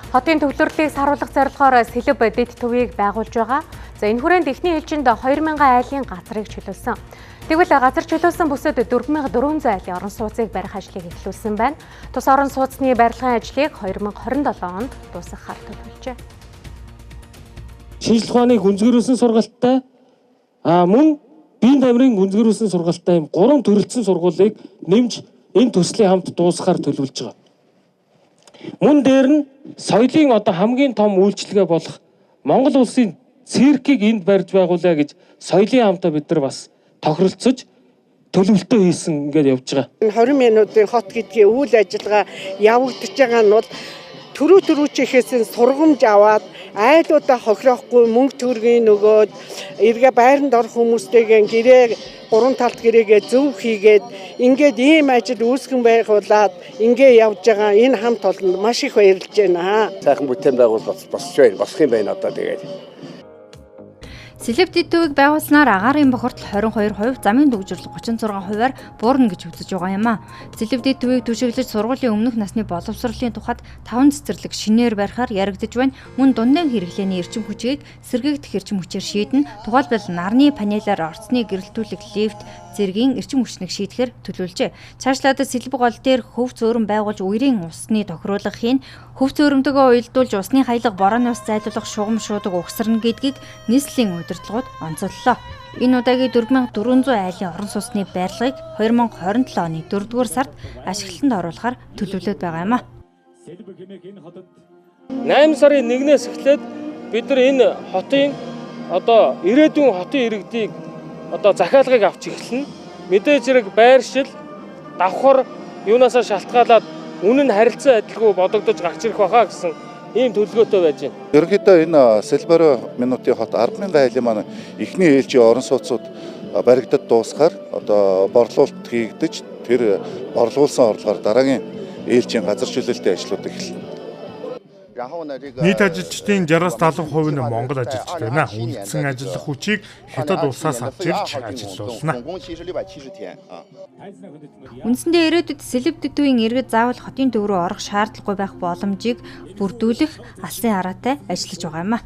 Хотын төвлөрлийг саруулах зорилгоор Сэлб дэд төвийг байгуулж байгаа. За энэ хүрээнд эхний ээлжинд 2000 айлын газрыг чөлөөлсөн. Тэгвэл газар чөлөөсөн бүсэд 4400 айлын орон сууцыг барих ажлыг эхлүүлсэн байна. Тус орон сууцны барилгын ажлыг 2027 онд дуусгахаар төлөвлөжээ. Шинжлэх ухааны гүнзгийрүүлсэн сургалттай мөн биеийн тамирын гүнзгийрүүлсэн сургалттай юм 3 төрөлцсөн сургуулийг нэмж энэ төслийн хамт дуусгахаар төлөвлөж байгаа. Мөн дээр нь соёлын хамгийн том үйлчилгээ болох Монгол улсын циркийг энд барьж байгуулъя гэж соёлын хамтаа бид нар бас тохиролцож төлөвлөлтөө хийсэн ингээд явж байгаа. 20 минутын хот гэдгийн үйл ажиллагаа явагдаж байгаа нь бол төрүүчийнхээс сургамж аваад айлуудаа хохироохгүй мөнгө төгрөгийн нөгөөд эргээ байранд орох хүмүүстэйгээ гэрээ 3 талт гэрээгээ зөв хийгээд ингээд ийм ажил үүсгэн байгуулад ингээд явж байгаа энэ хамт олонд маш их баярлж байна. Сайхан бүтээн байгуулалт босох юм байна одоо тэгээд. Сэлб дэд төвийг байгуулснаар агаарын бохирдол 22%, замын төвжирлэг 36%-аар буурна гэж үзэж байгаа юм а. Сэлб дэд төвийг түшиглэж сургуулийн өмнөх насны боловсролын тухайд 5 цэцэрлэг шинээр барихаар яригдж байна. Мөн дундын хэрэглээний эрчим хүчийг сэргээгдэх эрчим хүчээр шийдэн, тухайлбал нарны панелаар орцны гэрэлтүүлэг лифт зэргийн эрчим хүчнийг шийдэхээр төлөвлөжээ. Цаашлаад Сэлб гол дээр хөвц өрөм байгуулж үерийн усны тохируулга хийн, хөвц өрөмтөгөө уялдуулж усны хаялга борооны ус зайлуулах шугам шуудаг угсарна гэдгийг нийслэлийн удирдлагууд онцоллоо. Энэ удаагийн 4400 айлын орон сууцны барилгыг 2027 оны 4-р сард ашиглалтанд оруулахаар төлөвлөд байгаа юм а. 8 сарын 1-ээс эхлээд бид нар энэ хотын ирээдүйн хотын иргэдийг захиалгыг авч эхэлнэ. Мэдээж зэрэг байршил, давхар юунаас шалтгаалаад үнэн харилцан адилгүй бодогдож гарч ирэх байхаа гэсэн ийм төлөвлөгөөтэй байж байна. Ерөнхийдөө энэ Сэлб минутын хот 10,000 айлын маань эхний ээлжийн орон сууцуд баригдад дуусахаар борлуулалт хийгдэж тэр борлуулсан орлогоор дараагийн ээлжийн газар чөлөөлтийн ажлууд эхэлнэ. Нийт ажилчдын 60-70% нь Монгол ажилчид байна. Үлдсэн ажиллах хүчийг хятад улсаас авч ирж ажиллуулна. Үндсэндээ ирээдүйд Сэлб дэд төвийн иргэд заавал хотын төв рүү орох шаардлагагүй байх боломжийг бүрдүүлэх алсын хараатай ажиллаж байгаа юм а.